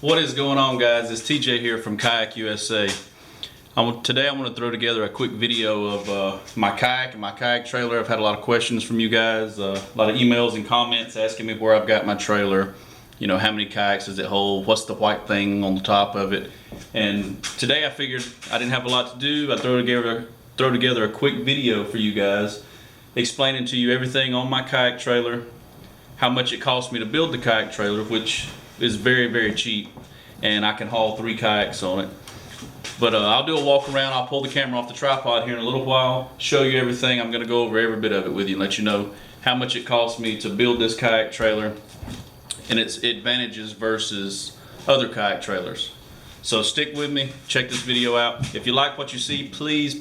What is going on, guys? It's TJ here from Kayak USA. Today I'm going to throw together a quick video of my kayak and my kayak trailer. I've had a lot of questions from you guys, a lot of emails and comments asking me where I've got my trailer. You know, how many kayaks does it hold? What's the white thing on the top of it? And today I figured I didn't have a lot to do. I throw together a quick video for you guys, explaining to you everything on my kayak trailer, how much it cost me to build the kayak trailer, which is very, very cheap, and I can haul 3 kayaks on it. But I'll do a walk around. I'll pull the camera off the tripod here in a little while, show you everything. I'm going to go over every bit of it with you and let you know how much it cost me to build this kayak trailer and its advantages versus other kayak trailers. So stick with me, check this video out. If you like what you see, please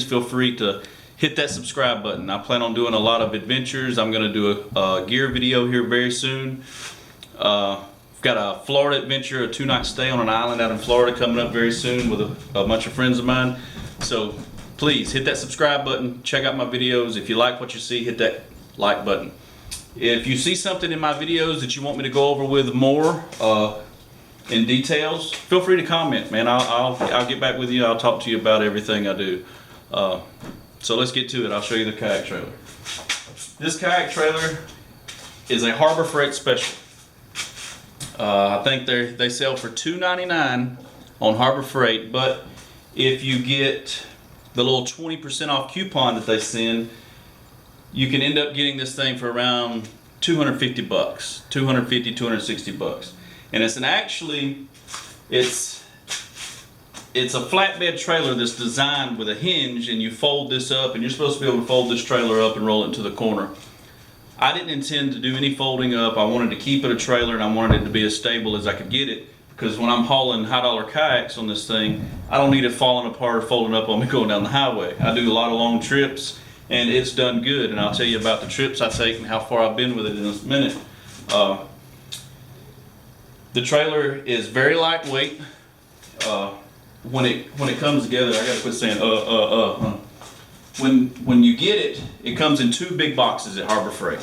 feel free to hit that subscribe button. I plan on doing a lot of adventures. I'm going to do a gear video here very soon. I've got a Florida adventure, a 2-night stay on an island out in Florida coming up very soon with a bunch of friends of mine. So please hit that subscribe button, check out my videos. If you like what you see, hit that like button. If you see something in my videos that you want me to go over with more in details, feel free to comment, man. I'll get back with you. I'll talk to you about everything I do. So let's get to it. I'll show you the kayak trailer. This kayak trailer is a Harbor Freight special. I think they sell for $2.99 on Harbor Freight, but if you get the little 20% off coupon that they send, you can end up getting this thing for around 250 bucks, 250, 260 bucks. And it's a flatbed trailer that's designed with a hinge, and you fold this up, and you're supposed to be able to fold this trailer up and roll it into the corner. I didn't intend to do any folding up. I wanted to keep it a trailer, and I wanted it to be as stable as I could get it, because when I'm hauling high dollar kayaks on this thing, I don't need it falling apart or folding up on me going down the highway. I do a lot of long trips, and it's done good, and I'll tell you about the trips I take and how far I've been with it in a minute. The trailer is very lightweight. When it comes together, I gotta quit saying When you get it, it comes in 2 big boxes at Harbor Freight.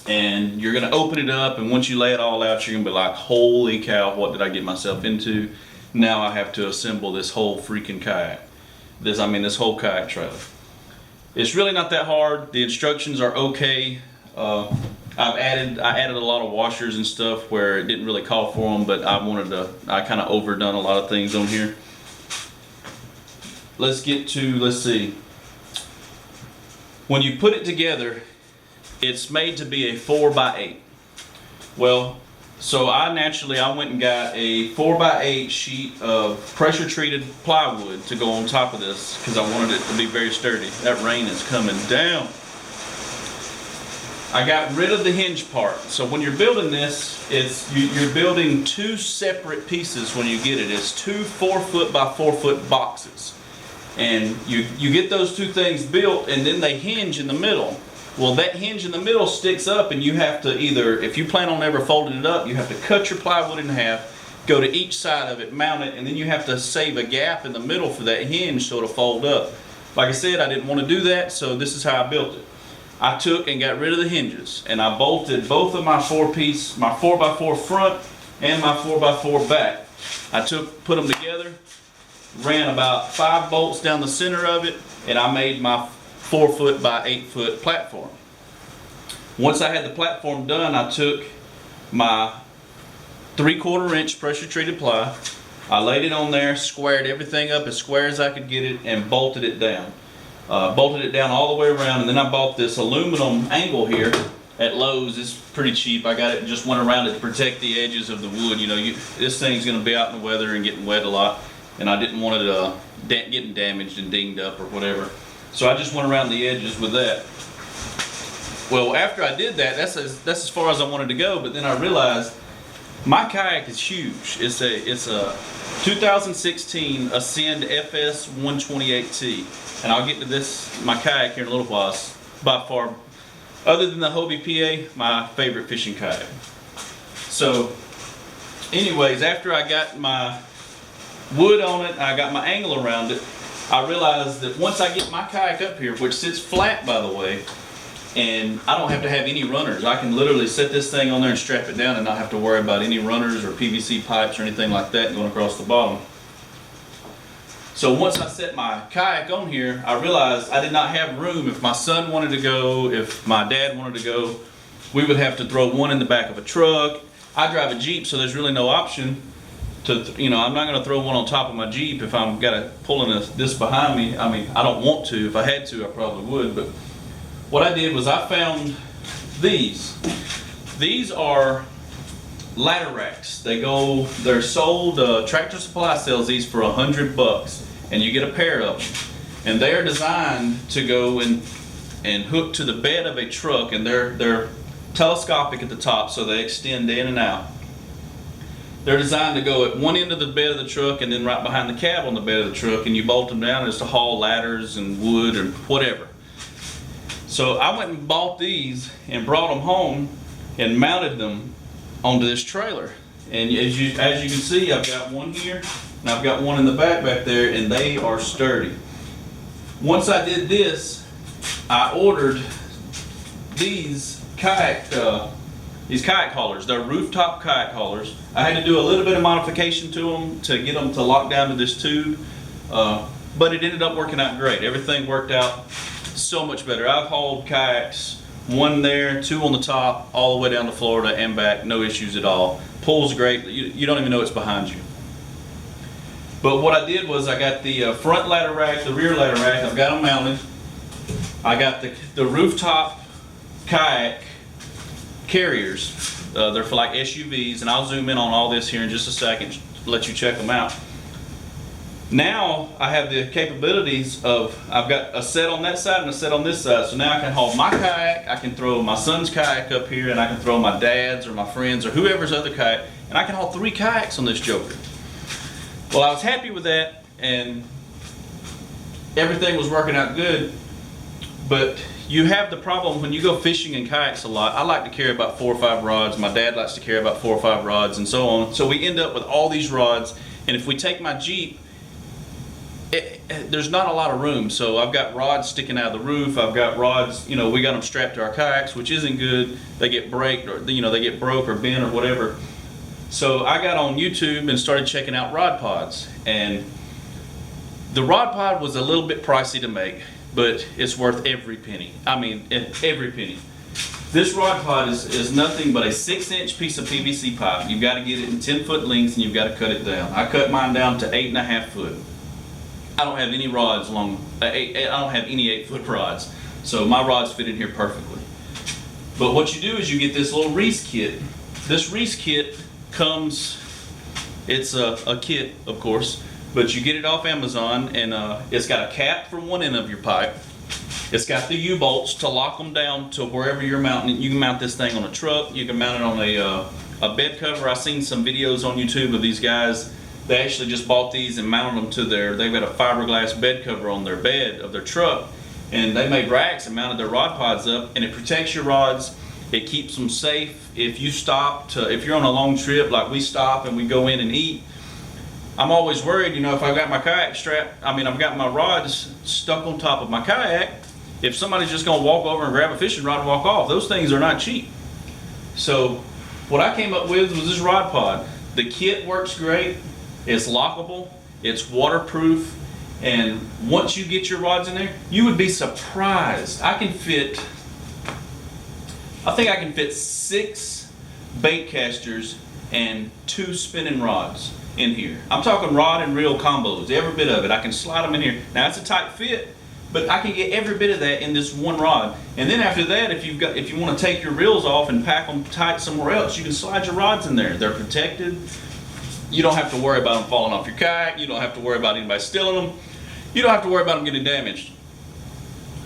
And you're gonna open it up, and once you lay it all out, you're gonna be like, holy cow, what did I get myself into? Now I have to assemble this whole freaking kayak. This whole kayak trailer. It's really not that hard. The instructions are okay. I added a lot of washers and stuff where it didn't really call for them, but I kind of overdone a lot of things on here. Let's see. When you put it together, it's made to be a 4x8. Well, so I went and got a 4x8 sheet of pressure treated plywood to go on top of this because I wanted it to be very sturdy. That rain is coming down. I got rid of the hinge part. So when you're building this, you're building 2 separate pieces when you get it. It's 2 4-foot by 4-foot boxes. And you get those 2 things built, and then they hinge in the middle. Well, that hinge in the middle sticks up, and you have to either, if you plan on ever folding it up, you have to cut your plywood in half, go to each side of it, mount it, and then you have to save a gap in the middle for that hinge so it'll fold up. Like I said, I didn't want to do that, so this is how I built it. I took and got rid of the hinges, and I bolted both of my 4x4 front and my 4x4 back. Put them together, ran about 5 bolts down the center of it, and I made my 4-foot by 8-foot platform. Once I had the platform done, I took my 3/4 inch pressure treated ply, I laid it on there, squared everything up as square as I could get it, and bolted it down. Bolted it down all the way around, and then I bought this aluminum angle here at Lowe's. It's pretty cheap. I got it, just went around it to protect the edges of the wood. You know, this thing's going to be out in the weather and getting wet a lot, and I didn't want it getting damaged and dinged up or whatever. So I just went around the edges with that. Well, after I did that, that's as far as I wanted to go, but then I realized my kayak is huge. It's a 2016 Ascend FS 128T. And I'll get to my kayak here in a little while. It's by far, other than the Hobie PA, my favorite fishing kayak. So, anyways, after I got my wood on it, I got my angle around it, I realized that once I get my kayak up here, which sits flat by the way, and I don't have to have any runners. I can literally set this thing on there and strap it down and not have to worry about any runners or PVC pipes or anything like that going across the bottom. So once I set my kayak on here, I realized I did not have room. If my son wanted to go, if my dad wanted to go, we would have to throw one in the back of a truck. I drive a Jeep, so there's really no option to, you know, I'm not going to throw one on top of my Jeep if I'm got to pulling this behind me. I mean, I don't want to. If I had to, I probably would. But what I did was I found these. These are ladder racks. They're sold, Tractor Supply sells these for $100, and you get a pair of them. And they are designed to go and hook to the bed of a truck, and they're telescopic at the top, so they extend in and out. They're designed to go at one end of the bed of the truck and then right behind the cab on the bed of the truck, and you bolt them down just to haul ladders and wood or whatever. So I went and bought these and brought them home and mounted them onto this trailer. And as you can see, I've got one here and I've got one in the back there, and they are sturdy. Once I did this, I ordered these kayak haulers. They're rooftop kayak haulers. I had to do a little bit of modification to them to get them to lock down to this tube, but it ended up working out great. Everything worked out so much better. I've hauled kayaks, one there, two on the top, all the way down to Florida and back, no issues at all. Pulls great. You don't even know it's behind you. But what I did was I got the front ladder rack, the rear ladder rack. I've got them mounted. I got the rooftop kayak carriers. They're for like SUVs, and I'll zoom in on all this here in just a second, let you check them out. Now I have the capabilities of, I've got a set on that side and a set on this side, so now I can haul my kayak, I can throw my son's kayak up here, and I can throw my dad's or my friend's or whoever's other kayak, and I can haul 3 kayaks on this joker. Well, I was happy with that, and everything was working out good, but you have the problem when you go fishing in kayaks a lot. I like to carry about 4 or 5 rods. My dad likes to carry about 4 or 5 rods, and so on. So we end up with all these rods, and if we take my Jeep, there's not a lot of room. So I've got rods sticking out of the roof. I've got rods, you know, we got them strapped to our kayaks, which isn't good. They get breaked, or you know, they get broke or bent or whatever. So I got on YouTube and started checking out rod pods, and the rod pod was a little bit pricey to make, but it's worth every penny. I mean, every penny. This rod pod is nothing but a 6-inch piece of PVC pipe. You've got to get it in 10-foot lengths, and you've got to cut it down. I cut mine down to 8.5 foot. I don't have any rods long. I don't have any 8-foot rods, so my rods fit in here perfectly. But what you do is you get this little Reese kit. This Reese kit comes, it's a kit, of course, but you get it off Amazon, and it's got a cap for one end of your pipe. It's got the U-bolts to lock them down to wherever you're mounting it. You can mount this thing on a truck. You can mount it on a bed cover. I've seen some videos on YouTube of these guys. They actually just bought these and mounted them to they've got a fiberglass bed cover on their bed of their truck, and they made racks and mounted their rod pods up, and it protects your rods. It keeps them safe. If you stop if you're on a long trip, like we stop and we go in and eat, I'm always worried, you know, if I've got my kayak I've got my rods stuck on top of my kayak, if somebody's just gonna walk over and grab a fishing rod and walk off, those things are not cheap. So what I came up with was this rod pod. The kit works great. It's lockable, it's waterproof, and once you get your rods in there, you would be surprised. I think I can fit 6 bait casters and 2 spinning rods in here. I'm talking rod and reel combos, every bit of it. I can slide them in here. Now it's a tight fit, but I can get every bit of that in this one rod. And then after that, if you want to take your reels off and pack them tight somewhere else, you can slide your rods in there. They're protected. You don't have to worry about them falling off your kayak. You don't have to worry about anybody stealing them. You don't have to worry about them getting damaged.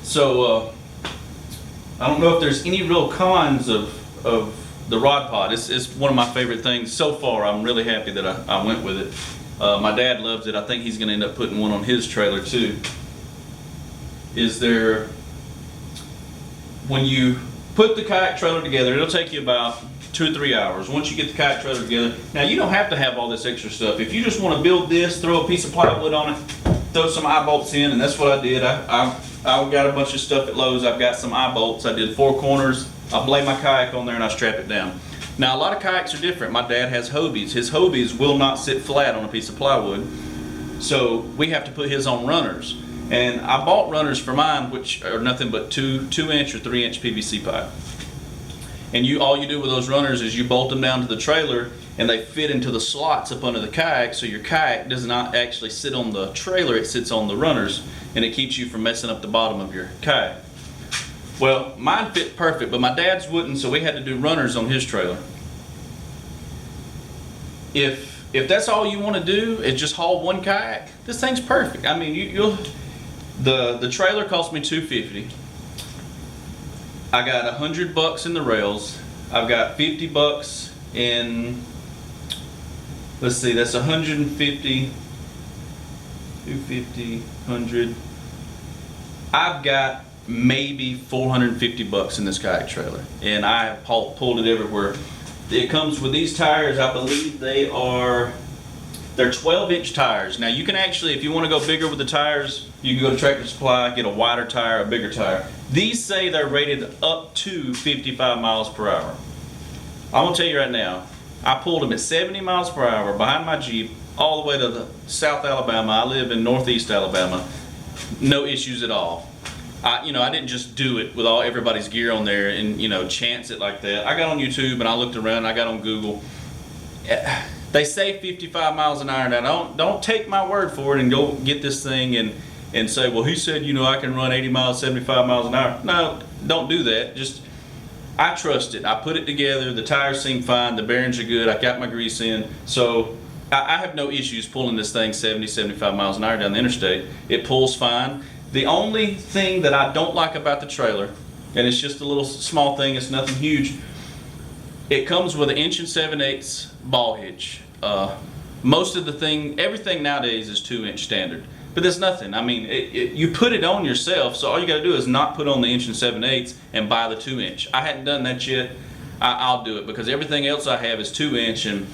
So I don't know if there's any real cons of the rod pod. It's one of my favorite things so far. I'm really happy that I went with it. My dad loves it. I think he's going to end up putting one on his trailer too. When you put the kayak trailer together, it'll take you about 2 or 3 hours once you get the kayak trailer together. Now you don't have to have all this extra stuff. If you just want to build this, throw a piece of plywood on it, throw some eye bolts in, and that's what I did. I got a bunch of stuff at Lowe's. I've got some eye bolts. I did 4 corners. I lay my kayak on there and I strap it down. Now a lot of kayaks are different. My dad has Hobies. His Hobies will not sit flat on a piece of plywood, so we have to put his on runners. And I bought runners for mine, which are nothing but 2-inch or 3-inch PVC pipe. And all you do with those runners is you bolt them down to the trailer, and they fit into the slots up under the kayak, so your kayak does not actually sit on the trailer, it sits on the runners, and it keeps you from messing up the bottom of your kayak. Well, mine fit perfect, but my dad's wouldn't, so we had to do runners on his trailer. If that's all you want to do is just haul one kayak, this thing's perfect. I mean, the trailer cost me $250. I got $100 in the rails. I've got $50 in, let's see, that's 150, 250, 100. I've got maybe $450 in this kayak trailer, and I have pulled it everywhere. It comes with these tires. I believe they're 12-inch tires. Now you can actually, if you want to go bigger with the tires, you can go to Tractor Supply, get a wider tire, a bigger tire. These say they're rated up to 55 miles per hour. I'm gonna tell you right now, I pulled them at 70 miles per hour behind my Jeep all the way to South Alabama. I live in Northeast Alabama. No issues at all. I didn't just do it with everybody's gear on there and chance it like that. I got on YouTube and I looked around. I got on Google. They say 55 miles an hour. Now don't take my word for it and go get this thing and say, well, he said I can run 80 miles, 75 miles an hour. No, don't do that. Just I trust it. I put it together. The tires seem fine. The bearings are good. I got my grease in. So I have no issues pulling this thing 70, 75 miles an hour down the interstate. It pulls fine. The only thing that I don't like about the trailer, and it's just a little small thing, it's nothing huge, it comes with an 1 7/8" ball hitch. Most of everything nowadays is 2-inch standard, but there's nothing. I mean, you put it on yourself, so all you gotta do is not put on the 1 7/8" and buy the 2-inch. I hadn't done that yet. I'll do it because everything else I have is 2-inch, and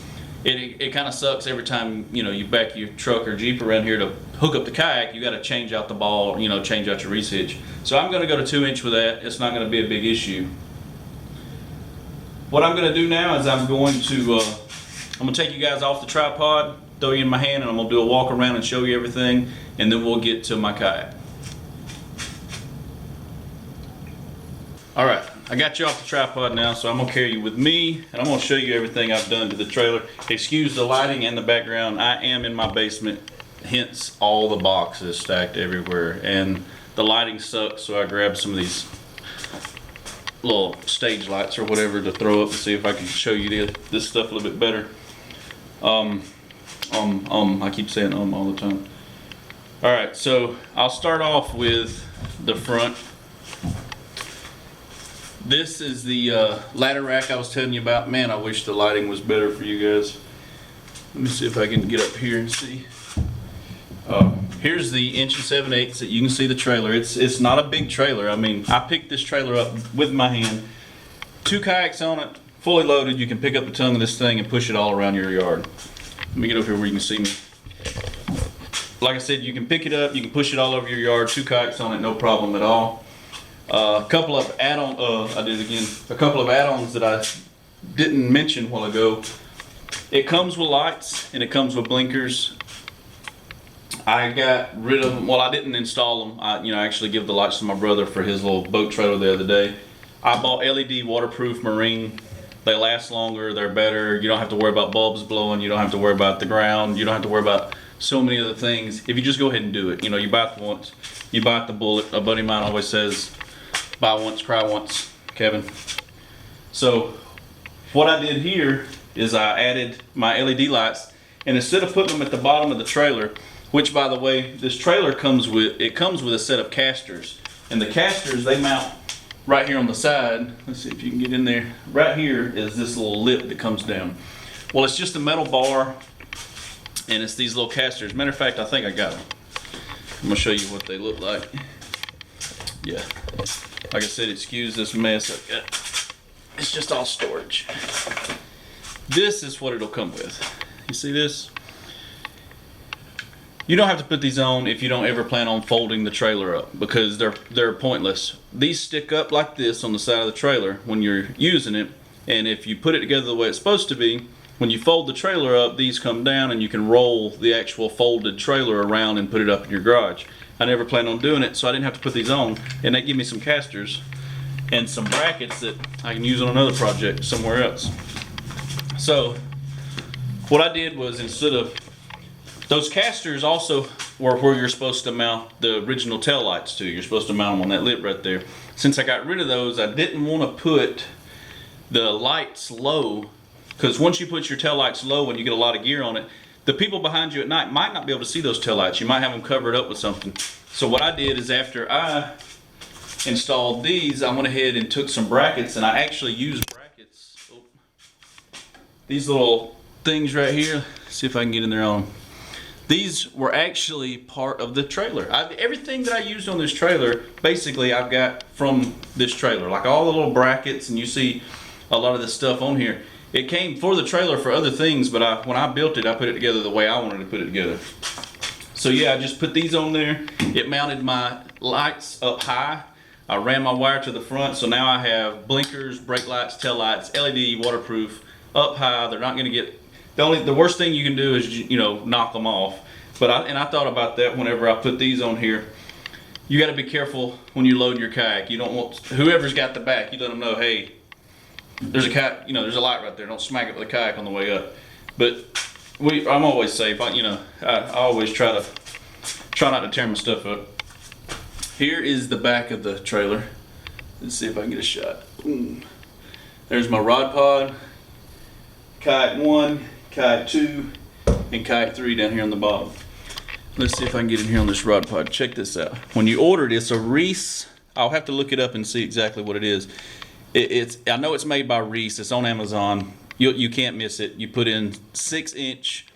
it kind of sucks every time you back your truck or Jeep around here to hook up the kayak. You got to change out the ball, change out your reese hitch. So I'm going to go to 2-inch with that. It's not going to be a big issue. What I'm going to do now is I'm going to take you guys off the tripod, throw you in my hand, and I'm going to do a walk around and show you everything, and then we'll get to my kayak. All right. I got you off the tripod now, so I'm gonna carry you with me, and I'm gonna show you everything I've done to the trailer. Excuse the lighting and the background. I am in my basement, hence all the boxes stacked everywhere, and the lighting sucks, so I grabbed some of these little stage lights or whatever to throw up to see if I can show you this stuff a little bit better. I keep saying all the time. All right, so I'll start off with the front. This is the ladder rack I was telling you about. Man, I wish the lighting was better for you guys. Let me see if I can get up here and see. Here's the 1 7/8" that you can see the trailer. It's not a big trailer. I mean, I picked this trailer up with my hand. 2 kayaks on it, fully loaded. You can pick up the tongue of this thing and push it all around your yard. Let me get over here where you can see me. Like I said, you can pick it up, you can push it all over your yard. 2 kayaks on it, no problem at all. A couple of add-ons that I didn't mention a while ago. It comes with lights and it comes with blinkers. I got rid of them. Well, I didn't install them. I actually give the lights to my brother for his little boat trailer the other day. I bought LED waterproof marine. They last longer. They're better. You don't have to worry about bulbs blowing. You don't have to worry about the ground. You don't have to worry about so many other things. If you just go ahead and do it, you buy it once. You buy the bullet. A buddy of mine always says, buy once, cry once, Kevin. So what I did here is I added my LED lights, and instead of putting them at the bottom of the trailer, which by the way, this trailer comes with a set of casters, and the casters, they mount right here on the side. Let's see if you can get in there. Right here is this little lip that comes down. Well, it's just a metal bar, and it's these little casters. Matter of fact, I think I got them. I'm gonna show you what they look like. Yeah. Like I said, excuse this mess I've got. It's just all storage. This is what it'll come with. You see this? You don't have to put these on if you don't ever plan on folding the trailer up, because they're pointless. These stick up like this on the side of the trailer when you're using it, and if you put it together the way it's supposed to be, when you fold the trailer up, these come down and you can roll the actual folded trailer around and put it up in your garage. I never planned on doing it, so I didn't have to put these on, and they give me some casters and some brackets that I can use on another project somewhere else. So what I did was, instead of those casters, also were where you're supposed to mount the original tail lights to. You're supposed to mount them on that lip right there. Since I got rid of those, I didn't want to put the lights low, because once you put your tail lights low and you get a lot of gear on it, the people behind you at night might not be able to see those tail lights. You might have them covered up with something. So what I did is, after I installed these, I went ahead and took some brackets, and I actually used brackets. Oh, these little things right here. See if I can get in there on them. These were actually part of the trailer. Everything that I used on this trailer, basically I've got from this trailer. Like all the little brackets, and you see a lot of the stuff on here. It came for the trailer for other things, but when I built it, I put it together the way I wanted to put it together. So yeah, I just put these on there. It mounted my lights up high. I ran my wire to the front, so now I have blinkers, brake lights, tail lights, LED, waterproof, up high. They're not gonna get, the worst thing you can do is, you know, knock them off. But I thought about that whenever I put these on here. You got to be careful when you load your kayak. You don't want, whoever's got the back, you let them know, hey, there's a kayak, you know, there's a light right there. Don't smack it with a kayak on the way up. But I'm always safe. I always try not to tear my stuff up. Here is the back of the trailer. Let's see if I can get a shot. There's my rod pod, Kayak 1, Kayak 2, and Kayak 3 down here on the bottom. Let's see if I can get in here on this rod pod. Check this out. When you order it, it's a Reese. I'll have to look it up and see exactly what it is. I know it's made by Reese. It's on Amazon. You can't miss it. You put in 6-inch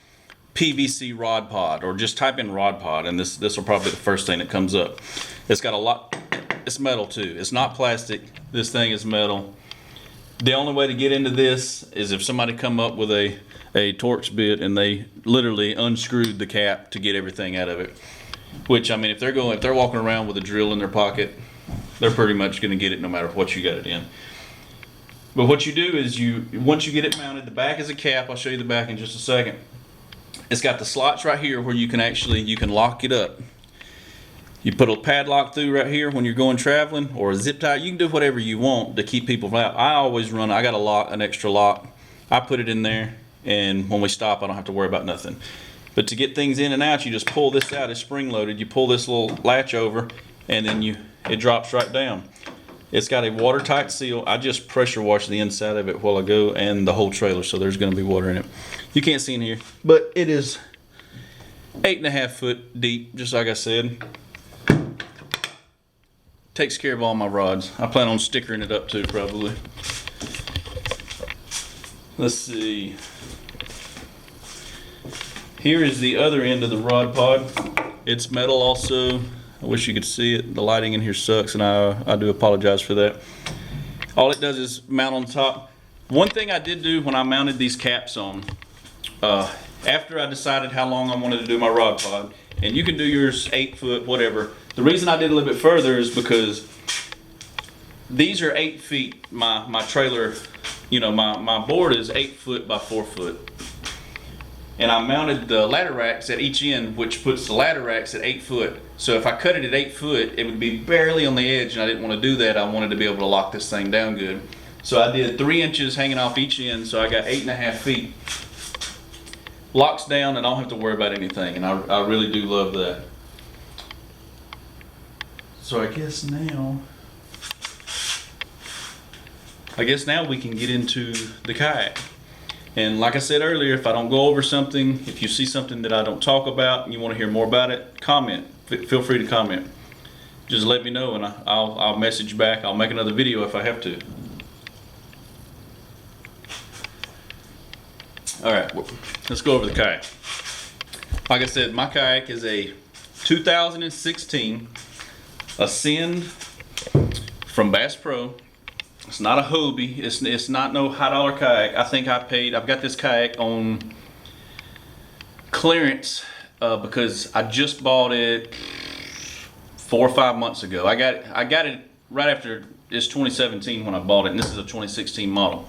PVC rod pod, or just type in rod pod, and this will probably be the first thing that comes up. It's got a lot. It's metal too. It's not plastic. This thing is metal. The only way to get into this is if somebody come up with a Torx bit and they literally unscrewed the cap to get everything out of it. Which, I mean, if they're walking around with a drill in their pocket, they're pretty much going to get it no matter what you got it in. But what you do is, once you get it mounted, the back is a cap. I'll show you the back in just a second. It's got the slots right here where you can lock it up. You put a padlock through right here when you're going traveling, or a zip tie. You can do whatever you want to keep people out. I got an extra lock. I put it in there, and when we stop, I don't have to worry about nothing. But to get things in and out, you just pull this out. It's spring loaded. You pull this little latch over, and then it drops right down. It's got a watertight seal. I just pressure wash the inside of it while I go, and the whole trailer, so there's going to be water in it. You can't see in here, but it is 8.5 foot deep, just like I said. Takes care of all my rods. I plan on stickering it up too, probably. Let's see. Here is the other end of the rod pod. It's metal also. I wish you could see it. The lighting in here sucks, and I do apologize for that. All it does is mount on top. One thing I did do when I mounted these caps on, after I decided how long I wanted to do my rod pod, and you can do yours 8 foot, whatever. The reason I did a little bit further is because these are 8 feet. My trailer, you know, my board is 8 foot by 4 foot. And I mounted the ladder racks at each end, which puts the ladder racks at 8 foot. So if I cut it at 8 foot, it would be barely on the edge, and I didn't want to do that. I wanted to be able to lock this thing down good. So I did 3 inches hanging off each end, so I got 8.5 feet. Locks down, and I don't have to worry about anything, and I really do love that. So I guess now we can get into the kayak. And like I said earlier, if I don't go over something, if you see something that I don't talk about and you want to hear more about it, comment. Feel free to comment. Just let me know, and I'll message back. I'll make another video if I have to. Alright, let's go over the kayak. Like I said, my kayak is a 2016 Ascend from Bass Pro. It's not a Hobie. It's not no high dollar kayak. I think I've got this kayak on clearance because I just bought it 4 or 5 months ago. I got it right after it's 2017 when I bought it, and this is a 2016 model.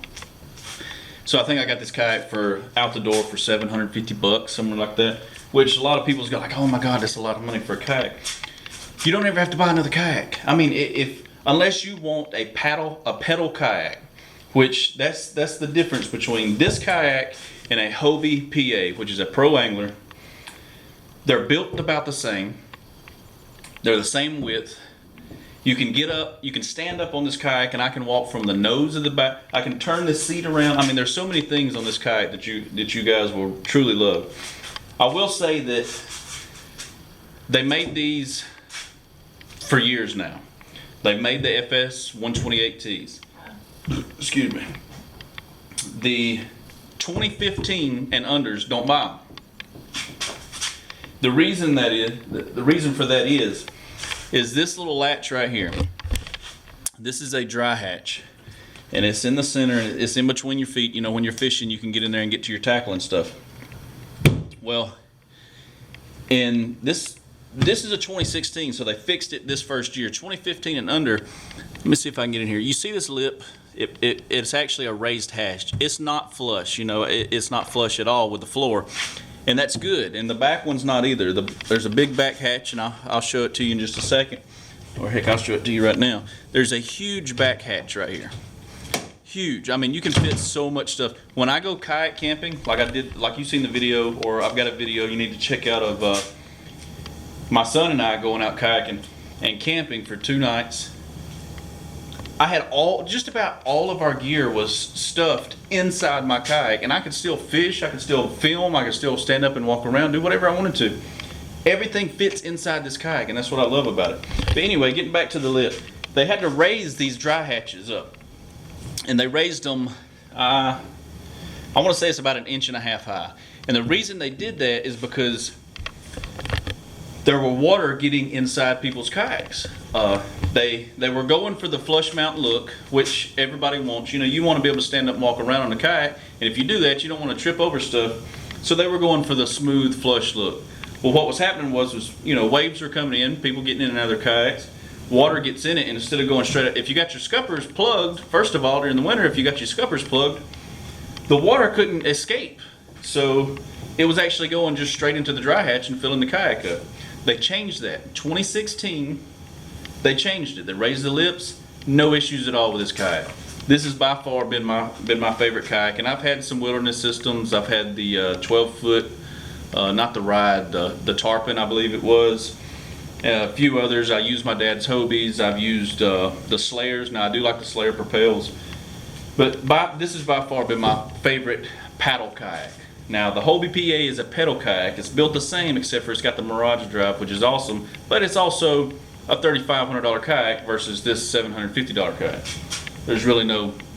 So I think I got this kayak for out the door for 750 bucks, something like that. Which a lot of people's got like, oh my God, that's a lot of money for a kayak. You don't ever have to buy another kayak. I mean, unless you want a pedal kayak, which that's the difference between this kayak and a Hobie PA, which is a pro angler. They're built about the same. They're the same width. You can get up, you can stand up on this kayak, and I can walk from the nose of the back. I can turn this seat around. I mean, there's so many things on this kayak that you guys will truly love. I will say that they made these for years now. They've made the FS 128Ts. Excuse me. The 2015 and unders don't buy them. The reason for that is this little latch right here. This is a dry hatch, and it's in the center, and it's in between your feet. You know, when you're fishing, you can get in there and get to your tackle and stuff. Well, and this is a 2016, so they fixed it this first year. 2015 and under. Let me see if I can get in here. You see this lip? It's actually a raised hatch. It's not flush. You know, it's not flush at all with the floor. And that's good, and the back one's not either. There's a big back hatch, and I'll show it to you in just a second. Or heck, I'll show it to you right now. There's a huge back hatch right here. Huge. I mean, you can fit so much stuff. When I go kayak camping, like you've seen the video, or I've got a video you need to check out of my son and I going out kayaking and camping for 2 nights. I had just about all of our gear was stuffed inside my kayak, and I could still fish, I could still film, I could still stand up and walk around, do whatever I wanted to. Everything fits inside this kayak, and that's what I love about it. But anyway, getting back to the lip, they had to raise these dry hatches up, and they raised them, I want to say it's about 1.5 inches high. And the reason they did that is because there were water getting inside people's kayaks. They were going for the flush mount look, which everybody wants. You know, you want to be able to stand up and walk around on a kayak, and if you do that, you don't want to trip over stuff. So they were going for the smooth flush look. Well, what was happening was you know, waves are coming in, people getting in and out of their kayaks, water gets in it, and instead of going straight up, if you got your scuppers plugged, first of all, during the winter, if you got your scuppers plugged, the water couldn't escape. So it was actually going just straight into the dry hatch and filling the kayak up. They changed that. 2016, they changed it. They raised the lips. No issues at all with this kayak. This has by far been my favorite kayak, and I've had some wilderness systems. I've had the 12-foot, not the Ride, the Tarpon, I believe it was. A few others. I used my dad's Hobies. I've used the Slayers. Now I do like the Slayer Propels, but this has by far been my favorite paddle kayak. Now the Hobie PA is a pedal kayak. It's built the same except for it's got the Mirage drive, which is awesome, but it's also a $3,500 kayak versus this $750 kayak. There's really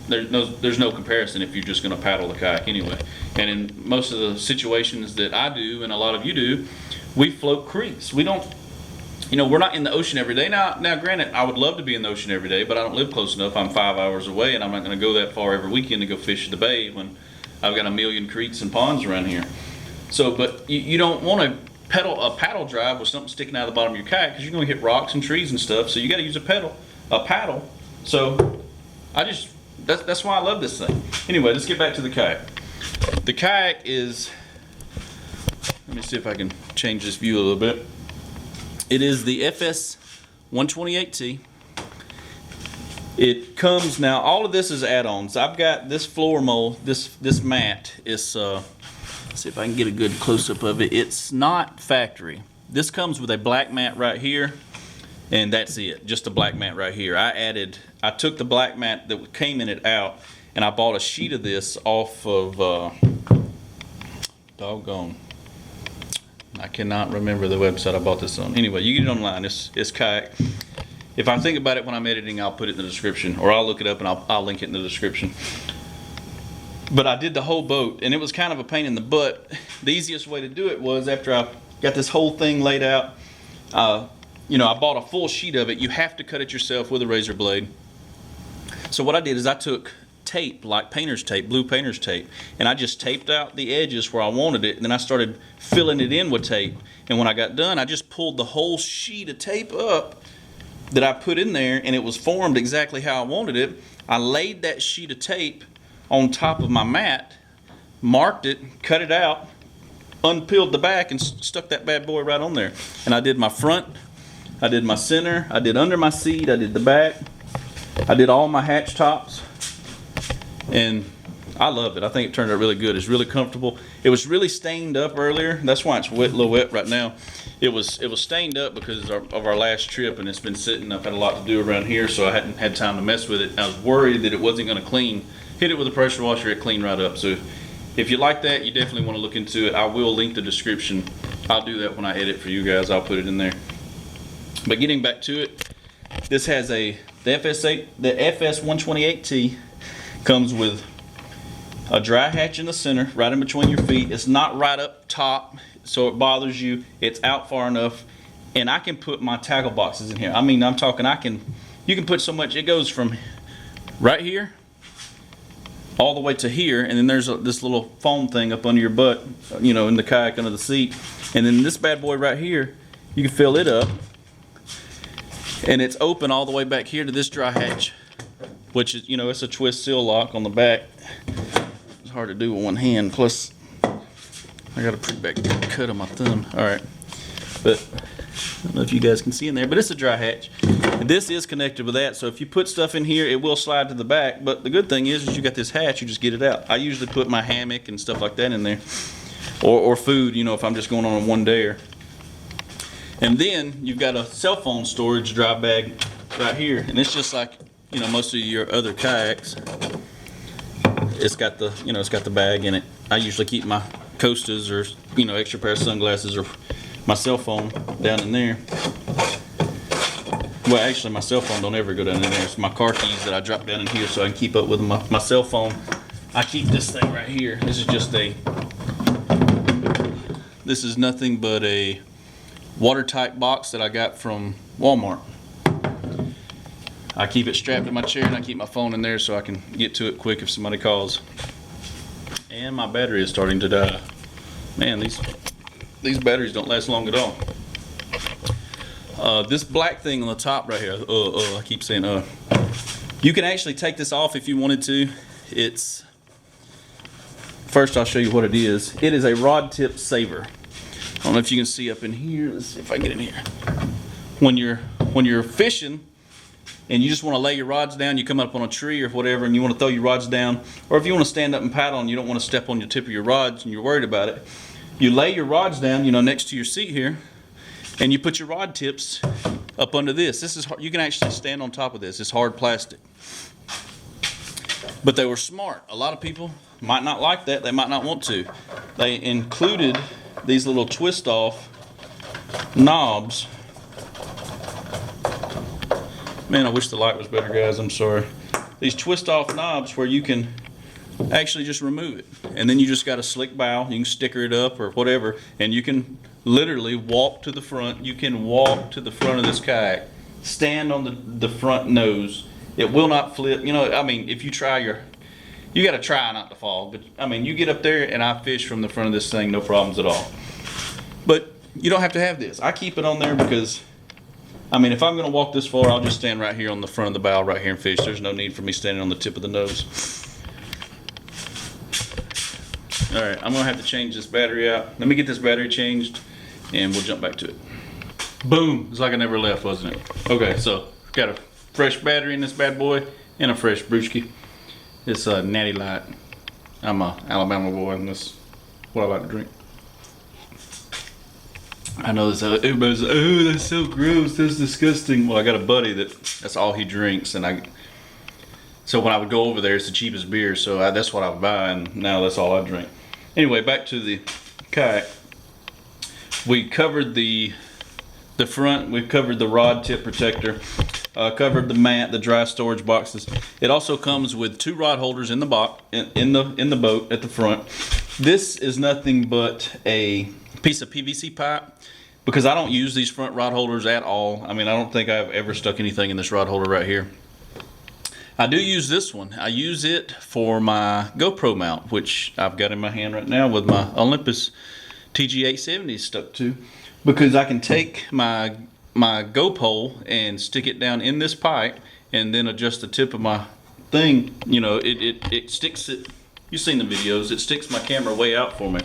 there's no comparison if you're just going to paddle the kayak anyway. And in most of the situations that I do and a lot of you do, we float creeks. We don't, you know, we're not in the ocean every day. Now granted, I would love to be in the ocean every day, but I don't live close enough. I'm 5 hours away, and I'm not going to go that far every weekend to go fish the bay when I've got a million creeks and ponds around here. So, but you don't want to paddle drive with something sticking out of the bottom of your kayak, because you're going to hit rocks and trees and stuff. So you got to use a paddle. So that's why I love this thing. Anyway, let's get back to the kayak. The kayak is, let me see if I can change this view a little bit. It is the FS 128T. It comes now. All of this is add-ons. I've got this floor mold. This mat is. Let's see if I can get a good close-up of it. It's not factory. This comes with a black mat right here, and that's it. Just a black mat right here. I took the black mat that came in it out, and I bought a sheet of this off of. Doggone. I cannot remember the website I bought this on. Anyway, you get it online. It's Kayak. If I think about it when I'm editing, I'll put it in the description, or I'll look it up and I'll link it in the description. But I did the whole boat, and it was kind of a pain in the butt. The easiest way to do it was, after I got this whole thing laid out, you know, I bought a full sheet of it. You have to cut it yourself with a razor blade. So what I did is I took tape, like painter's tape, blue painter's tape. And I just taped out the edges where I wanted it, and then I started filling it in with tape. And when I got done, I just pulled the whole sheet of tape up that I put in there, and it was formed exactly how I wanted it. I laid that sheet of tape on top of my mat, marked it, cut it out, unpeeled the back, and stuck that bad boy right on there. And I did my front, I did my center, I did under my seat, I did the back, I did all my hatch tops, and I love it. I think it turned out really good. It's really comfortable. It was really stained up earlier. That's why it's wet, a little wet right now. It was stained up because of our last trip, and it's been sitting. I've had a lot to do around here, so I hadn't had time to mess with it. I was worried that it wasn't going to clean. Hit it with a pressure washer, it cleaned right up. So if you like that, you definitely want to look into it. I will link the description. I'll do that when I edit for you guys. I'll put it in there. But getting back to it, this has the FS128T comes with a dry hatch in the center, right in between your feet. It's not right up top, so it bothers you. It's out far enough, and I can put my tackle boxes in here. I mean, I'm talking, you can put so much. It goes from right here all the way to here, and then there's this little foam thing up under your butt, you know, in the kayak under the seat. And then this bad boy right here, you can fill it up, and it's open all the way back here to this dry hatch, which is, you know, it's a twist seal lock on the back. It's hard to do with one hand, plus I got a pretty bad cut on my thumb. All right, but I don't know if you guys can see in there, but it's a dry hatch. And this is connected with that, so if you put stuff in here, it will slide to the back. But the good thing is you got this hatch, you just get it out. I usually put my hammock and stuff like that in there, or food, you know, if I'm just going on a one-dayer. And then you've got a cell phone storage dry bag right here, and it's just like, you know, most of your other kayaks. It's got the, you know, it's got the bag in it. I usually keep my coasters or, you know, extra pair of sunglasses or my cell phone down in there. Well, actually, my cell phone don't ever go down in there. It's my car keys that I drop down in here so I can keep up with my cell phone. I keep this thing right here. This is just this is nothing but a watertight box that I got from Walmart. I keep it strapped to my chair, and I keep my phone in there so I can get to it quick if somebody calls. And my battery is starting to die. Man, these batteries don't last long at all. This black thing on the top right here, I keep saying you can actually take this off if you wanted to. First I'll show you what it is. It is a rod tip saver. I don't know if you can see up in here. Let's see if I can get in here. When you're fishing and you just want to lay your rods down, you come up on a tree or whatever and you want to throw your rods down, or if you want to stand up and paddle and you don't want to step on your tip of your rods and you're worried about it, you lay your rods down, you know, next to your seat here, and you put your rod tips up under this. This is hard. You can actually stand on top of this. It's hard plastic. But they were smart. A lot of people might not like that. They might not want to. They included these little twist off knobs. Man, I wish the light was better, guys. I'm sorry. These twist off knobs where you can actually just remove it, and then you just got a slick bow. You can sticker it up or whatever, and you can literally walk to the front. You can walk to the front of this kayak, stand on the front nose. It will not flip. You know, I mean, if you try you got to try not to fall. But I mean, you get up there and I fish from the front of this thing, no problems at all. But you don't have to have this. I keep it on there because, I mean, if I'm going to walk this far, I'll just stand right here on the front of the bow right here and fish. There's no need for me standing on the tip of the nose. All right, I'm going to have to change this battery out. Let me get this battery changed and we'll jump back to it. Boom, it's like I never left, wasn't it? Okay, so got a fresh battery in this bad boy and a fresh brewski. It's a Natty Light. I'm a Alabama boy and this is what I like to drink. I know this, everybody's like, oh, that's so gross, that's disgusting. Well, I got a buddy that's all he drinks, and so when I would go over there, it's the cheapest beer, so that's what I would buy, and now that's all I drink. Anyway, back to the kayak. We covered the front, we covered the rod tip protector, covered the mat, the dry storage boxes. It also comes with 2 rod holders in the box, in the boat at the front. This is nothing but a piece of PVC pipe, because I don't use these front rod holders at all. I mean, I don't think I've ever stuck anything in this rod holder right here. I do use this one. I use it for my GoPro mount, which I've got in my hand right now with my Olympus TG870 stuck to, because I can take my GoPro and stick it down in this pipe and then adjust the tip of my thing. You know, it sticks it. You've seen the videos. It sticks my camera way out for me,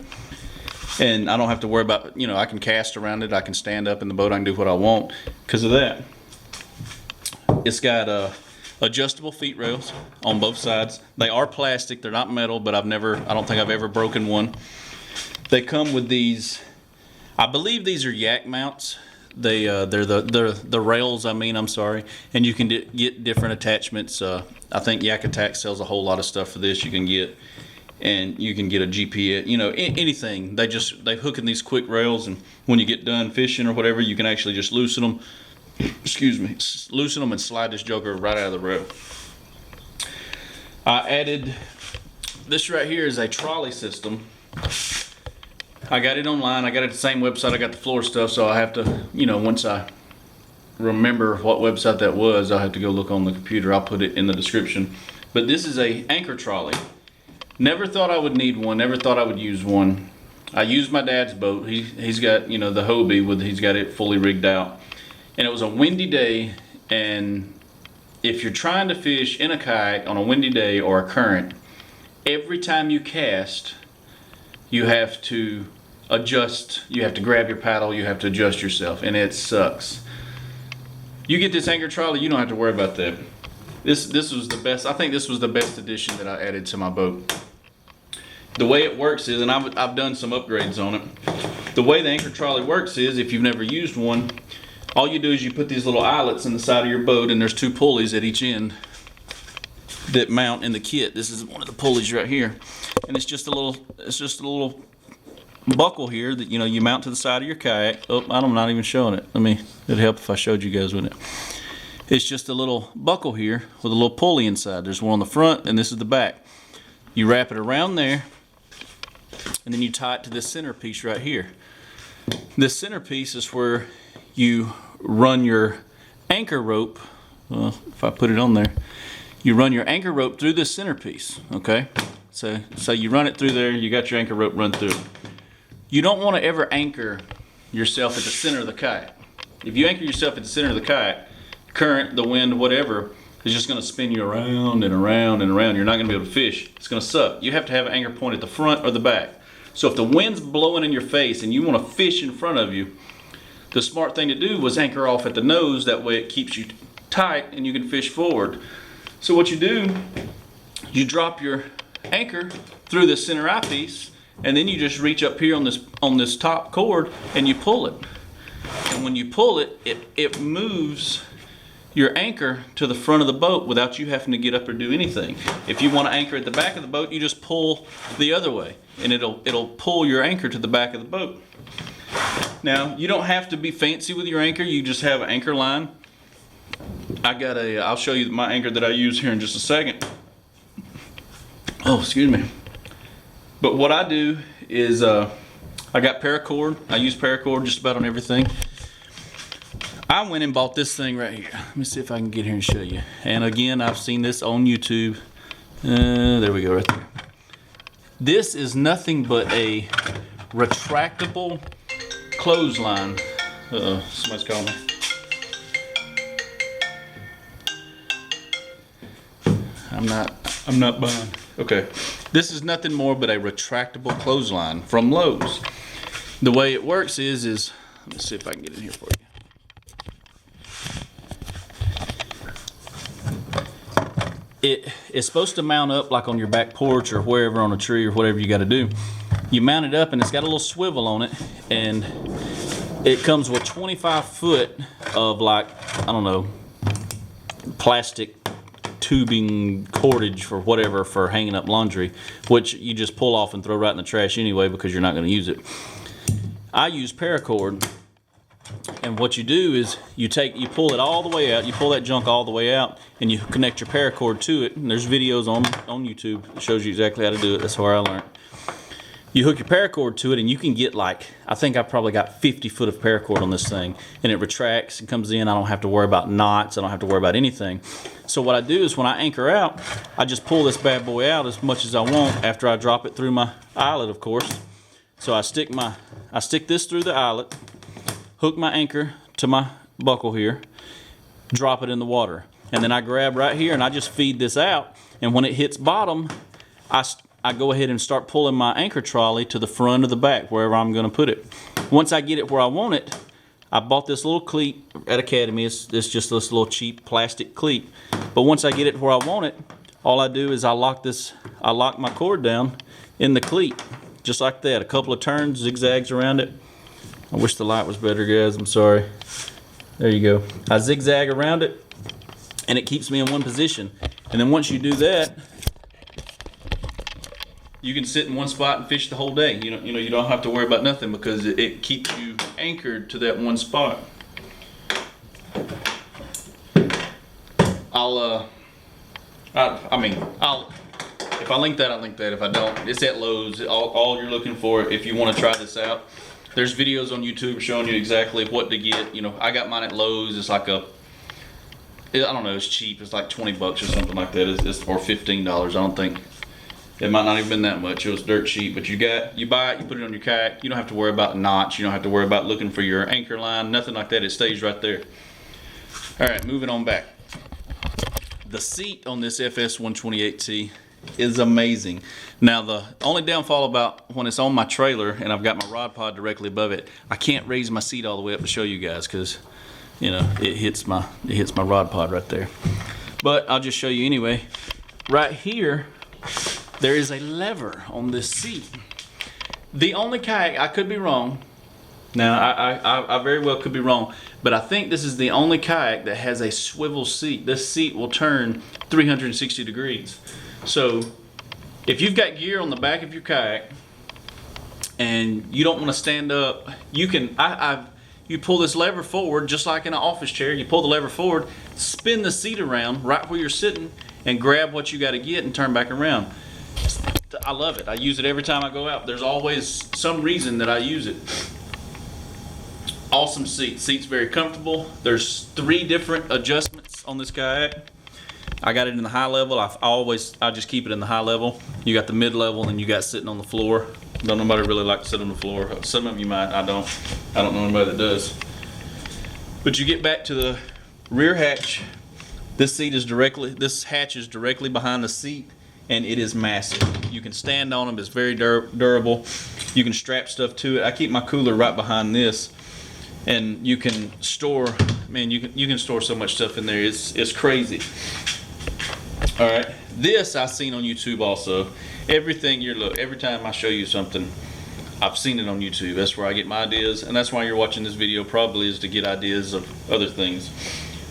and I don't have to worry about, you know, I can cast around it. I can stand up in the boat. I can do what I want because of that. It's got adjustable feet rails on both sides. They are plastic. They're not metal, but I don't think I've ever broken one. They come with these. I believe these are yak mounts. They're the rails. I'm sorry. And you can get different attachments. I think Yak Attack sells a whole lot of stuff for this. You can get, and you can get a GPS. You know, anything. They hook in these quick rails, and when you get done fishing or whatever, you can actually just loosen them. Excuse me, loosen them and slide this joker right out of the rail. I added this right here is a trolley system. I got it online. I got it at the same website I got the floor stuff, so I have to, you know, once I remember what website that was, I'll have to go look on the computer. I'll put it in the description. But this is a anchor trolley. Never thought I would need one. Never thought I would use one. I used my dad's boat. He's got, you know, the Hobie he's got it fully rigged out. And it was a windy day, and if you're trying to fish in a kayak on a windy day or a current, every time you cast, you have to adjust, you have to grab your paddle, you have to adjust yourself, and it sucks. You get this anchor trolley, you don't have to worry about that. This was the best. I think this was the best addition that I added to my boat. The way it works is, and I've done some upgrades on it. The way the anchor trolley works is, if you've never used one, all you do is you put these little eyelets in the side of your boat, and there's two pulleys at each end that mount in the kit. This is one of the pulleys right here, and it's just a little buckle here that, you know, you mount to the side of your kayak. Oh, I'm not even showing it. It'd help if I showed you guys, wouldn't it? It's just a little buckle here with a little pulley inside. There's one on the front, and this is the back. You wrap it around there, and then you tie it to this centerpiece right here. This centerpiece is where you run your anchor rope. Well, if I put it on there, you run your anchor rope through this centerpiece. Okay, so you run it through there. You got your anchor rope run through it. You don't want to ever anchor yourself at the center of the kayak. If you anchor yourself at the center of the kayak, current, the wind, whatever, is just going to spin you around and around and around. You're not going to be able to fish. It's going to suck. You have to have an anchor point at the front or the back. So if the wind's blowing in your face and you want to fish in front of you, the smart thing to do was anchor off at the nose. That way it keeps you tight and you can fish forward. So what you do, you drop your anchor through the center eyepiece, and then you just reach up here on this top cord and you pull it. And when you pull it, it moves your anchor to the front of the boat without you having to get up or do anything. If you want to anchor at the back of the boat, you just pull the other way, and it'll pull your anchor to the back of the boat. Now, you don't have to be fancy with your anchor. You just have an anchor line. I'll show you my anchor that I use here in just a second. Oh, excuse me. But what I do is I got paracord. I use paracord just about on everything. I went and bought this thing right here. Let me see if I can get here and show you. And again, I've seen this on YouTube. There we go, right there. This is nothing but a retractable clothesline. Uh-oh, somebody's calling me. I'm not buying. Okay. This is nothing more but a retractable clothesline from Lowe's. The way it works is let me see if I can get in here for you. It's supposed to mount up like on your back porch or wherever, on a tree or whatever you got to do. You mount it up, and it's got a little swivel on it, and it comes with 25 foot of, like, I don't know, plastic tubing cordage for whatever, for hanging up laundry, which you just pull off and throw right in the trash anyway because you're not going to use it. I use paracord. And what you do is you pull it all the way out, you pull that junk all the way out, and you connect your paracord to it. And there's videos on YouTube that shows you exactly how to do it. That's where I learned. You hook your paracord to it, and you can get like, I think I probably got 50 foot of paracord on this thing, and it retracts and comes in. I don't have to worry about knots. I don't have to worry about anything. So what I do is when I anchor out, I just pull this bad boy out as much as I want after I drop it through my eyelet, of course. So I stick this through the eyelet, hook my anchor to my buckle here, drop it in the water, and then I grab right here and I just feed this out, and when it hits bottom, I go ahead and start pulling my anchor trolley to the front or the back, wherever I'm going to put it. Once I get it where I want it, I bought this little cleat at Academy. It's just this little cheap plastic cleat. But once I get it where I want it, all I do is I lock my cord down in the cleat, just like that. A couple of turns, zigzags around it. I wish the light was better, guys. I'm sorry. There you go. I zigzag around it, and it keeps me in one position. And then once you do that, you can sit in one spot and fish the whole day. You don't have to worry about nothing because it keeps you anchored to that one spot. If I link that, I link that. If I don't, it's at Lowe's. All you're looking for if you want to try this out. There's videos on YouTube showing you exactly what to get. I got mine at Lowe's. It's like I don't know, it's cheap. It's like 20 bucks or something like that. Or $15. I don't think. It might not even been that much. It was dirt cheap, but you buy it, you put it on your kayak. You don't have to worry about knots. You don't have to worry about looking for your anchor line, nothing like that. It stays right there. All right, moving on back. The seat on this FS 128T is amazing. Now, the only downfall about when it's on my trailer and I've got my rod pod directly above it, I can't raise my seat all the way up to show you guys because, it hits my rod pod right there. But I'll just show you anyway. Right here, there is a lever on this seat. The only kayak, I could be wrong. Now, I very well could be wrong, but I think this is the only kayak that has a swivel seat. This seat will turn 360 degrees. So, if you've got gear on the back of your kayak and you don't want to stand up, you can, you pull this lever forward just like in an office chair. You pull the lever forward, spin the seat around right where you're sitting, and grab what you got to get and turn back around. I love it. I use it every time I go out. There's always some reason that I use it. Awesome seat. Seat's very comfortable. There's 3 different adjustments on this kayak. I got it in the high level. I just keep it in the high level. You got the mid level, and you got sitting on the floor. Don't nobody really like to sit on the floor. Some of you might. I don't know anybody that does. But you get back to the rear hatch. This hatch is directly behind the seat, and it is massive. You can stand on them. It's very durable. You can strap stuff to it. I keep my cooler right behind this, and you can store. Man, you can store so much stuff in there. It's crazy. All right, this I've seen on YouTube also. Every time I show you something, I've seen it on YouTube. That's where I get my ideas, and that's why you're watching this video probably, is to get ideas of other things.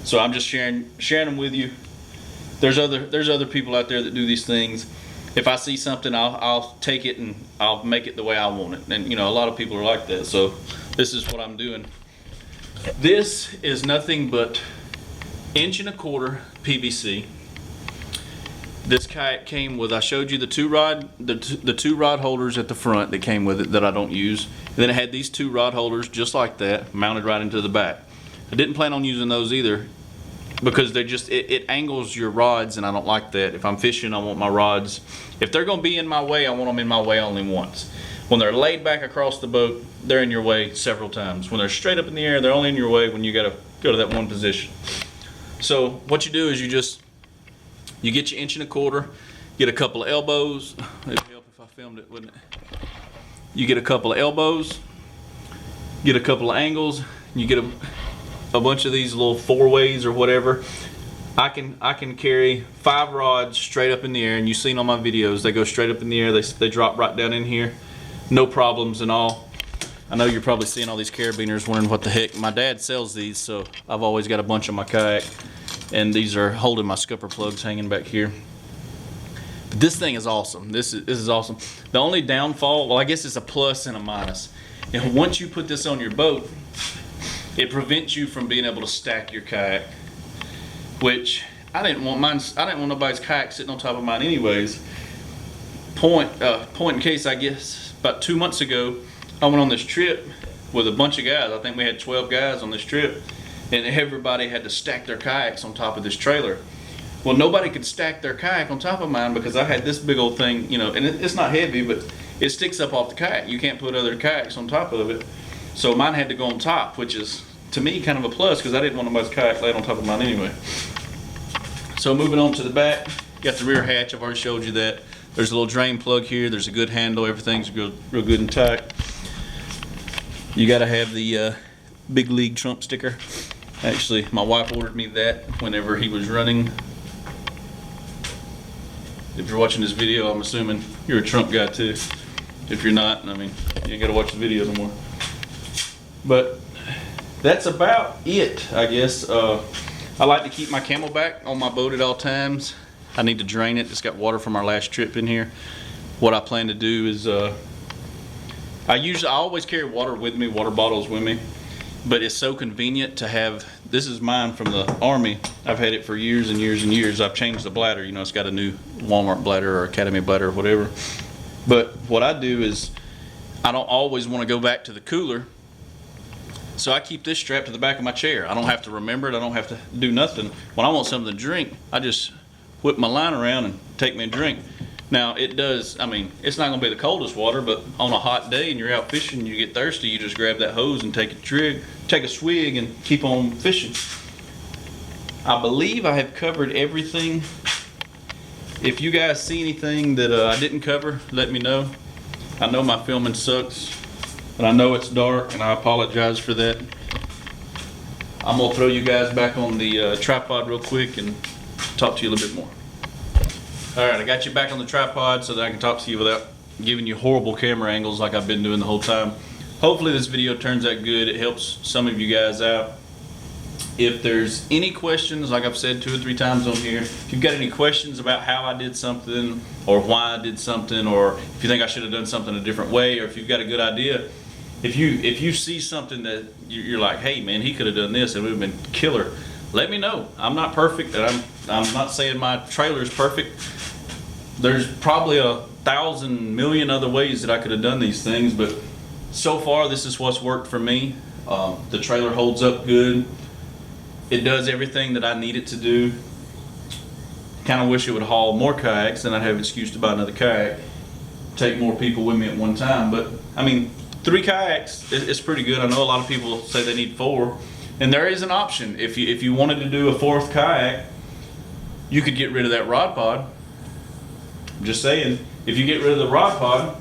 So I'm just sharing them with you. There's other people out there that do these things. If I see something, I'll take it and I'll make it the way I want it. And a lot of people are like that. So this is what I'm doing. This is nothing but 1.25" PVC. This kayak came with, I showed you the two rod holders at the front that came with it that I don't use. And then it had these 2 rod holders just like that, mounted right into the back. I didn't plan on using those either, because they're just, it angles your rods, and I don't like that. If I'm fishing, I want my rods, if they're going to be in my way, I want them in my way only once. When they're laid back across the boat, they're in your way several times. When they're straight up in the air, they're only in your way when you got to go to that one position. So what you do is you get your 1.25", get a couple of elbows. It'd help if I filmed it, wouldn't it? You get a couple of elbows, get a couple of angles, you get a bunch of these little 4-ways or whatever. I can carry 5 rods straight up in the air, and you've seen on my videos, they go straight up in the air, they drop right down in here, no problems and all. I know you're probably seeing all these carabiners wondering what the heck. My dad sells these, so I've always got a bunch on my kayak, and these are holding my scupper plugs hanging back here. But this thing is awesome. This is awesome. The only downfall, well, I guess it's a plus and a minus. And once you put this on your boat, it prevents you from being able to stack your kayak, which I didn't want nobody's kayak sitting on top of mine anyways. Point in case, I guess, about 2 months ago, I went on this trip with a bunch of guys. I think we had 12 guys on this trip, and everybody had to stack their kayaks on top of this trailer. Well, nobody could stack their kayak on top of mine because I had this big old thing, you know, and it's not heavy, but it sticks up off the kayak. You can't put other kayaks on top of it. So mine had to go on top, which is, to me, kind of a plus because I didn't want nobody's kayak laid on top of mine anyway. So moving on to the back, got the rear hatch. I've already showed you that. There's a little drain plug here. There's a good handle. Everything's real good and tight. You got to have the Big League Trump sticker. Actually, my wife ordered me that whenever he was running. If you're watching this video, I'm assuming you're a Trump guy too. If you're not, I mean, you ain't got to watch the video no more. But that's about it, I guess. I like to keep my Camelback on my boat at all times. I need to drain it. It's got water from our last trip in here. What I plan to do is, I always carry water with me, water bottles with me. But it's so convenient to have. This is mine from the Army. I've had it for years and years and years. I've changed the bladder. You know, it's got a new Walmart bladder or Academy bladder or whatever. But what I do is I don't always want to go back to the cooler. So I keep this strapped to the back of my chair. I don't have to remember it. I don't have to do nothing. When I want something to drink, I just whip my line around and take me a drink. Now it does, I mean, it's not gonna be the coldest water, but on a hot day and you're out fishing and you get thirsty, you just grab that hose and take a swig and keep on fishing. I believe I have covered everything. If you guys see anything that I didn't cover, let me know. I know my filming sucks, and I know it's dark, and I apologize for that. I'm gonna throw you guys back on the tripod real quick and talk to you a little bit more. Alright, I got you back on the tripod so that I can talk to you without giving you horrible camera angles like I've been doing the whole time. Hopefully this video turns out good. It helps some of you guys out. If there's any questions, like I've said 2 or 3 times on here, if you've got any questions about how I did something or why I did something, or if you think I should have done something a different way, or if you've got a good idea, if you see something that you're like, hey man, he could have done this, it would have been killer, let me know. I'm not perfect, and I'm not saying my trailer is perfect. There's probably 1,000 million other ways that I could have done these things, but so far this is what's worked for me. The trailer holds up good. It does everything that I need it to do. Kind of wish it would haul more kayaks, then I'd have an excuse to buy another kayak, take more people with me at one time. But I mean, 3 kayaks is pretty good. I know a lot of people say they need 4, and there is an option. If you wanted to do a 4th kayak, you could get rid of that rod pod. I'm just saying, if you get rid of the rod pod,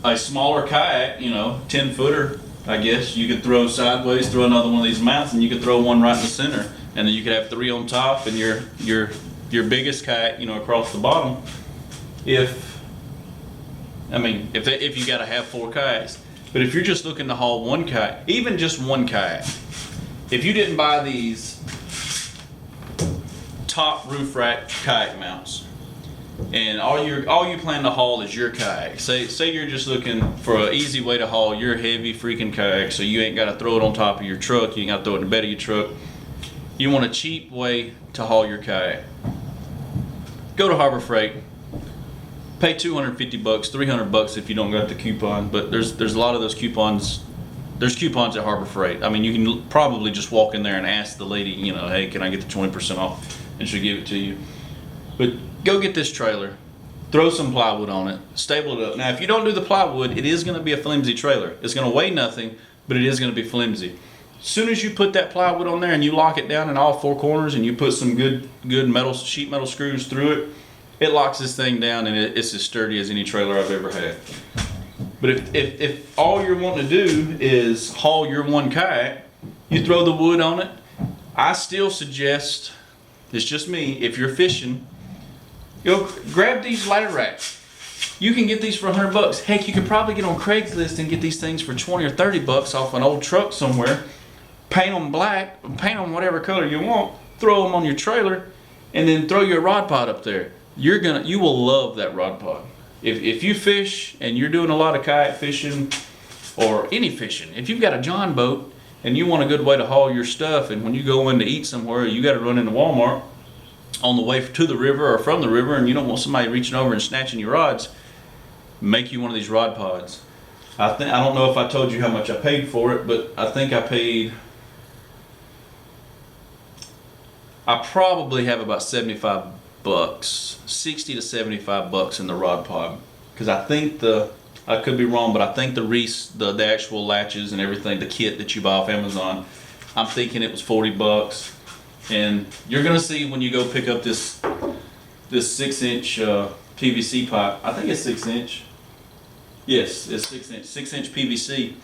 a smaller kayak, you know, 10-footer, I guess, you could throw sideways, throw another one of these mounts, and you could throw one right in the center, and then you could have 3 on top, and your biggest kayak, you know, across the bottom. If you got to have 4 kayaks, but if you're just looking to haul 1 kayak, even just 1 kayak, if you didn't buy these top roof rack kayak mounts, and all you plan to haul is your kayak. Say you're just looking for an easy way to haul your heavy freaking kayak, so you ain't got to throw it on top of your truck, you ain't got to throw it in the bed of your truck. You want a cheap way to haul your kayak. Go to Harbor Freight. Pay $250, $300 if you don't got the coupon, but there's a lot of those coupons. There's coupons at Harbor Freight. I mean, you can probably just walk in there and ask the lady, you know, hey, can I get the 20% off? And she'll give it to you. But go get this trailer, throw some plywood on it, stable it up. Now, if you don't do the plywood, it is going to be a flimsy trailer. It's going to weigh nothing, but it is going to be flimsy. As soon as you put that plywood on there and you lock it down in all 4 corners and you put some good metal, sheet metal screws through it, it locks this thing down, and it's as sturdy as any trailer I've ever had. But if all you're wanting to do is haul your 1 kayak, you throw the wood on it. I still suggest, it's just me, if you're fishing, go grab these ladder racks. You can get these for $100. Heck, you could probably get on Craigslist and get these things for $20 or $30 off an old truck somewhere. Paint them black, paint them whatever color you want, throw them on your trailer, and then throw your rod pod up there. You will love that rod pod. If you fish and you're doing a lot of kayak fishing or any fishing, if you've got a John boat and you want a good way to haul your stuff, and when you go in to eat somewhere, you got to run into Walmart on the way to the river or from the river, and you don't want somebody reaching over and snatching your rods, make you one of these rod pods. I don't know if I told you how much I paid for it, but I think I probably have about 75 bucks, 60 to 75 bucks in the rod pod. Because I think I could be wrong, but I think the actual latches and everything, the kit that you buy off Amazon, I'm thinking it was 40 bucks. And you're gonna see when you go pick up this 6-inch PVC pipe. I think it's 6-inch. Yes, it's 6-inch. 6-inch PVC.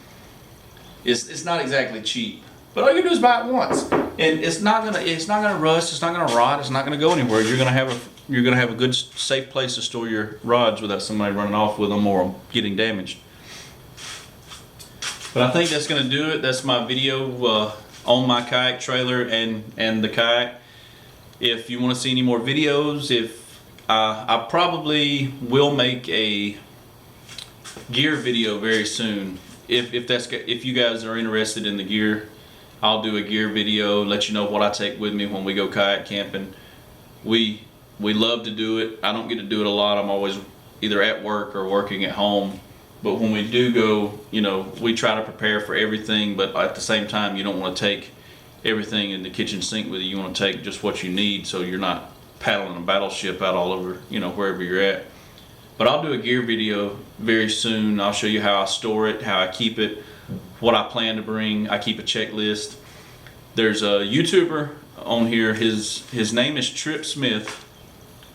It's not exactly cheap, but all you do is buy it once, and it's not gonna rust. It's not gonna rot. It's not gonna go anywhere. You're gonna have a good, safe place to store your rods without somebody running off with them or getting damaged. But I think that's gonna do it. That's my video on my kayak trailer and the kayak. If you want to see any more videos, I probably will make a gear video very soon. If you guys are interested in the gear, I'll do a gear video, let you know what I take with me when we go kayak camping. We love to do it. I don't get to do it a lot. I'm always either at work or working at home. But when we do go, you know, we try to prepare for everything, but at the same time, you don't want to take everything in the kitchen sink with you. You want to take just what you need so you're not paddling a battleship out all over, you know, wherever you're at. But I'll do a gear video very soon. I'll show you how I store it, how I keep it, what I plan to bring. I keep a checklist. There's a YouTuber on here. His name is Trip Smith.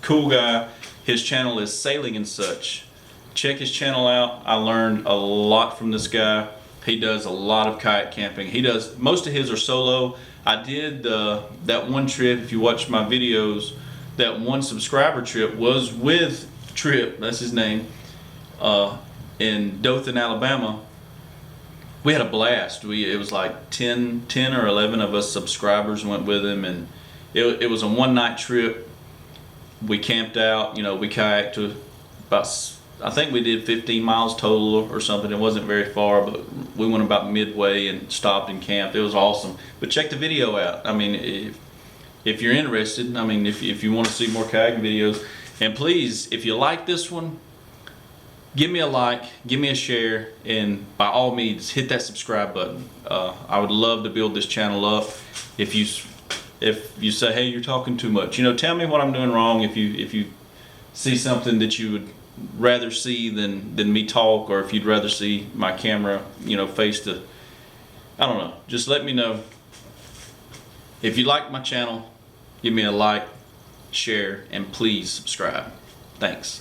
Cool guy. His channel is Sailing and Such. Check his channel out. I learned a lot from this guy. He does a lot of kayak camping. Most of his are solo. I did that one trip, if you watch my videos, that one subscriber trip was with Trip, that's his name, in Dothan, Alabama. We had a blast. It was like 10 or 11 of us subscribers went with him, and it was a one-night trip. We camped out, you know, we kayaked to about, I think we did 15 miles total or something. It wasn't very far, but we went about midway and stopped and camped. It was awesome. But check the video out. I mean, if you're interested, I mean, if you want to see more kayak videos, and please, if you like this one, give me a like, give me a share, and by all means, hit that subscribe button. I would love to build this channel up. If you say, hey, you're talking too much, you know, tell me what I'm doing wrong. If you see something that you would rather see than me talk, or if you'd rather see my camera, you know, face to, I don't know, just let me know. If you like my channel, give me a like, share, and please subscribe. Thanks.